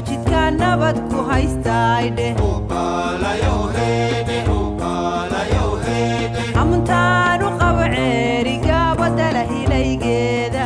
jidka nabad ku haystaayde amuntaanu qabo ceeriga badala hilaygeeda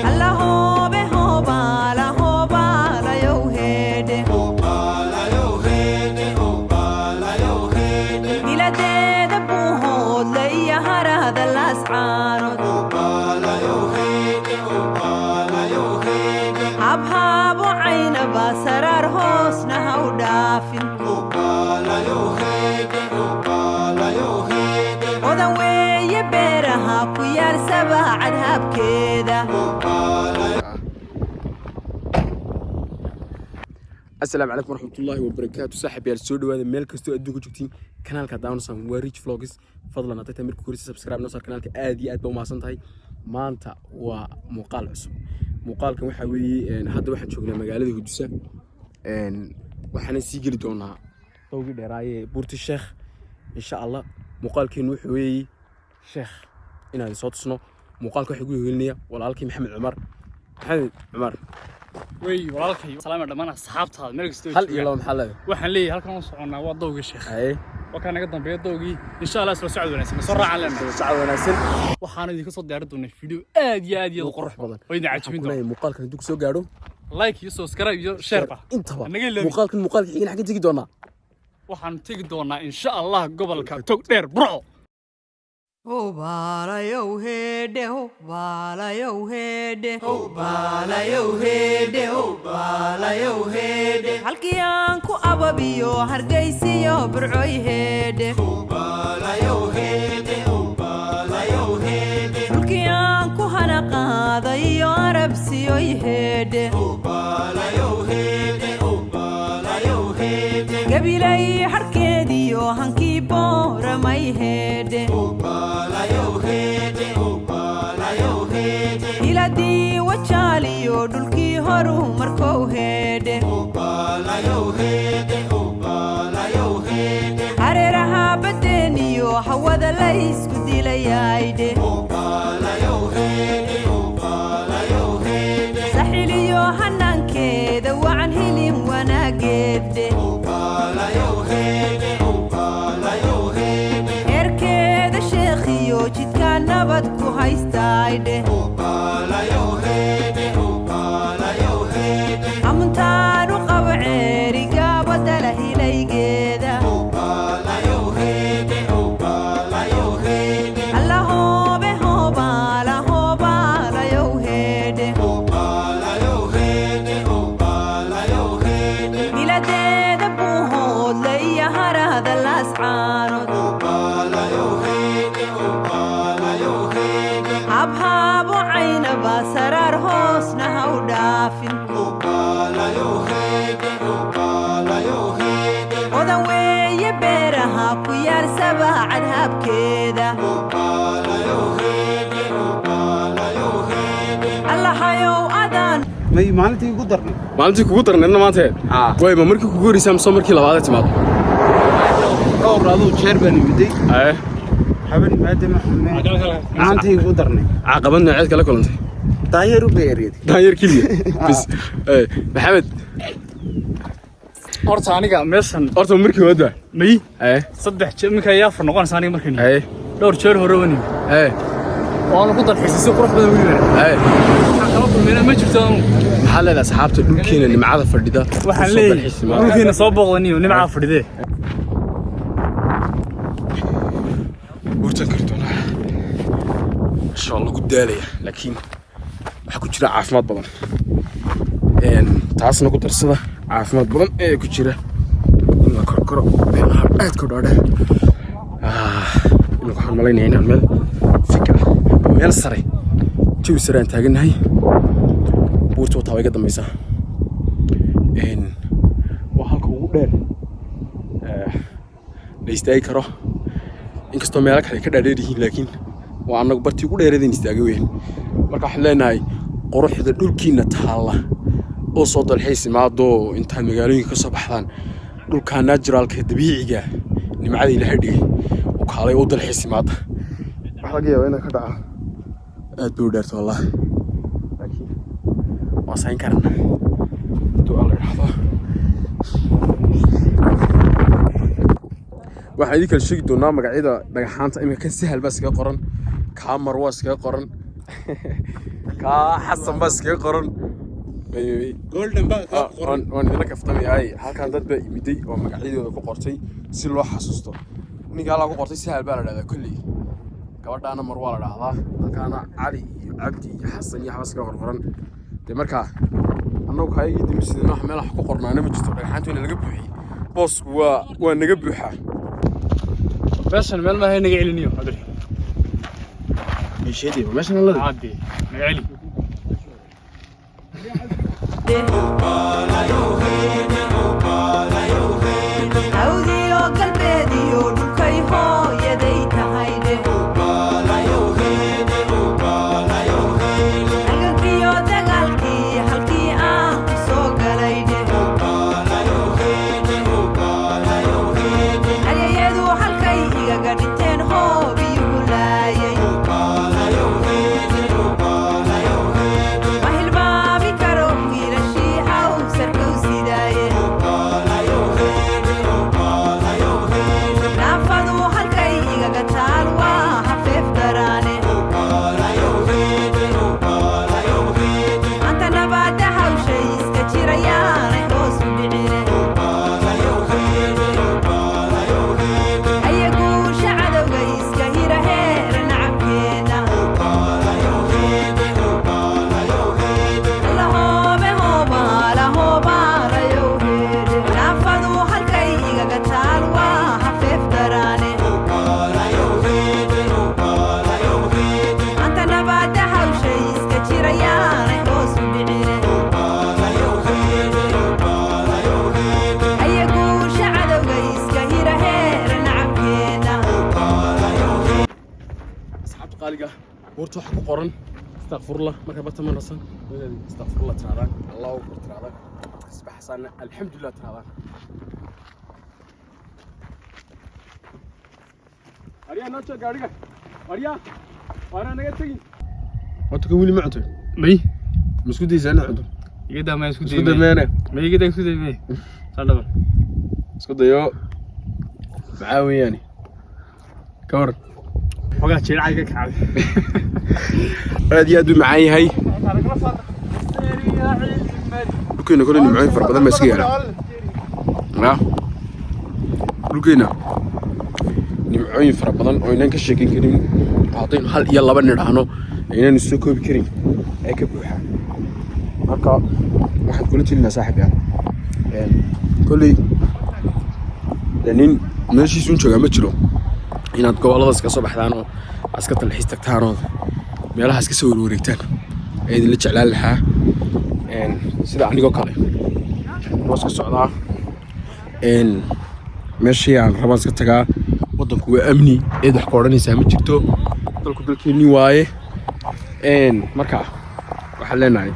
alla hoobe hoobaala hoobaalayow heedhe iladeeda buu hoodla iyo harahda laascaanood habhaabo caynaba saraar hoosna ha u dhaafin odan weeye beeraha ku yaal sabaacad habkeeda السلام عليكم ورحمة الله وبركاته. صاحب يا السود وهذا ملك استو أدوك جبتين قناة كداونسون وريتش فلوجز فضلا نعطيك تمر كورس سبسكرايب نوصل قناة آدي أدبو ما صنتهاي ما أنت ومقال عصب مقال كم حوي هذا واحد شغله مجال هدوسة وحنا سيجل دونا توجد رأي بورت الشيخ إن شاء الله مقال كنو حوي شيخ إن هذا صوت صنو مقال كحقوي هلنية والعالكي محمد عمر وي والله سلام دمان اصحابتها meel kasto hal iyo laba maxaa leedahay waxaan leeyahay halkan oo soconaa waa dowga sheekh waxa naga dambeeyo dowgii insha Allah soo socod wanaagsan soo raacan leena socod wanaagsan waxaan idin ka soo diyaarin doonaa video aad iyo qurux badan oo idin caajibin doona muuqaalkan dug soo gaadho like iyo subscribe iyo share ba intaba muuqaalkan xigeen xagga tagi doonaa waxaan tagi doonaa insha Allah gobolka tog dheer burco Hobalayow heede hobalayow heede hobalayow heede hobalayow heede halkii aan ku ababiyo hargeysiyo burcoy heede hobalayow heede hobalayow heede halkii aan ku hana qaadayo arabsiyo heede hobalayow heede hobalayow heede gabilay harkeediyo hankii booramay heede iladii wajaaliyo dhulkii horu markou heedhe hareeraha badeeniyo hawada laysku dilayaydhe saxiliyo hanaankeeda wacan hilin wanaageedhe heerkeeda sheekhiyo jidka nabad ku haystaayde amuntaanu qabo ceeriga badala hilaygeeda alla hoobe hoobaala hoobaalayow heedhe iladeeda buu hoodla iyo harahda laascaanood habhaabo caynaba saraar hoosna ha u dhaafin odan weeye beeraha ku yaal sabaacad habkeeda allahayow adaan may maalintii ugu darnayna maanta way ma markii kugu horeysay ama markii labaad aad timaado dhowr aduu jeer baan imiday habeen maadaama maalintii ugu darnay caqabad nooceed kala kulantay daanyeer u beereed daanyeer kaliya bis maxamed horta aniga meeshan horta markii wada may saddex jeer markii ay afar noqonaysa aniga markii dhowr jeer hore wani waan ku dalxiisay qurux badan weliba kala kulmayna ma jirto maxaa leedahay asxaabta dhulkeena nimcada fadhida waxaan leeyahay dhulkeena soo booqdaniyo nimcada fadhidee burtan kartoona insha Allah ku daalaya laakiin waxa ku jira caafimaad badan taasna ku darsada caafimaad badan ee ku jira inuu korkoro meelaha aad ka dhaadhe inuu waxaan malaynayaa inaan meel fikra meel sare jawi sare aan taaganahay buurta wataa way ka dambaysaa waa halka ugu dheer la istaagi karo inkastoo meelo kale ka dhaadheer yihiin laakiin waa annagu bartii ugu dheereedeen istaagay weyn marka waxaan leenahay quruxda dhulkiina taalla oo soo dalxiis imaado intaad magaalooyinka ka soo baxdaan dhulka naturalka dabiiciga nimcada ilaahay dhigay oo kaalay u dalxiis imaada waxa laga yaabaa inay ka dhaca aad buu dheerto wallahi laakiin واسين كرنا تو الله يرحمه waxaa idin kala sheegi doonaa magacyada dhagaxaanta imika kan sahal bas kaga qoran ka marwas kaga qoran ka xasan bas kaga qoran golden baa ka qoran waan idin kaftamay ay halkan dad baa imiday oo magacyadooda ku qortay si loo xasuusto ninka la ku qortay sahal baa la dhahdaa kulli gabadhaana marwa la dhahdaa halkaana cali iyo cabdi iyo xasan iyo xabas kaga qoran de marka annagu hay'adii dimsidina meel wax ku qornaana ma jirto dhagaxaanta in laga buuxiyo boosku waa naga buuxaa بس المال ما هي نقعلي نيو أدري ايش هدي ماشي والله عادي نقعلي عودي وقلبي يودكي هو يدي تهيدي قلبي ودقلبي حلقي سوق ليدي قدتين هو بيولاي وهل بابي كرومي لشيحة وسرقو سيداي نافذو حلقي قتال وحفيف دراني أنت نباتها وشي اسكتي رياني هوس بعيني ورتو حكو قرن استغفر الله مركا برتا من رسن استغفر الله ترى الله اكبر ترى سبح حسن الحمد لله ترى اريا نوتشا غاريغا اريا وانا نغتغي واتكو ولي معتو مي مسكو دي سنه عندو يدا ما يسكو دي مانا ما يدا يسكو دي مي صدق اسكو ديو معاوي يعني كور وقع شيء عايزك كعب هذه أدو معاي هاي لكينا كلنا معاي فرق بدل ما يسكينا لا لكينا نمعين فرق بدل وينان كشكين كريم عاطين هل يلا بنرهنو إننا نسوكو بكريم أي كبوحة مركا واحد قلت لنا صاحب يعني كلي لأنين ماشي سونشوا جامتشلو inaad goboladaas ka soo baxdaan oo aska talxiis tagtaan oo meelahaas ka soo wareegtaan ee idin la jeclaan lahaa sida anigoo kale boos ka socdaa meeshii aan rabaan iska tagaa waddanku waa amni eed wax ka odhanaysaa ma jirto dalku dalkeenni waaye marka waxaan leenahay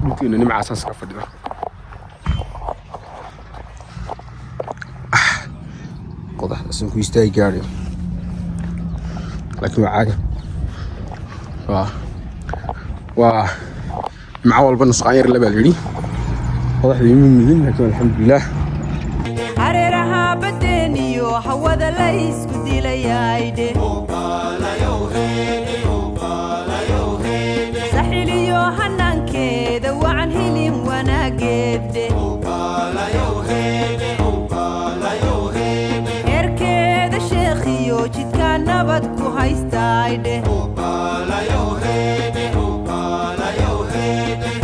dhulkeena nimcaasaas ka fadhida واضح اسمه يستاهل جاري لكن معاك مع اول بنص غير اللي بالي واضح يمين لكن الحمد لله حريرها بدني وحوذا ليس كدي ليايدي سحيلي يوحنان كذا وعن هليم وانا قدي jidka nabad ku haystayde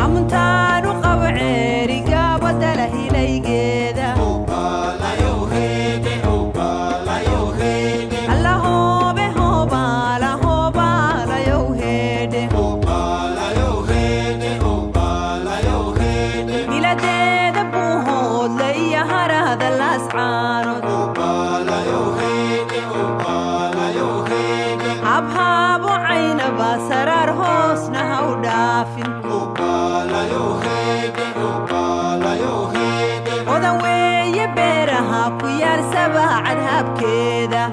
amuntaanu qabo ceeriga badala hilaygeeda alla hoobe hoobaala hoobaala yow heede iladeeda buu hoodla iyo harahda laascaanood habhaabo caynaba saraar hoosna ha u dhaafin odan weeye beeraha ku yaal sabacad habkeeda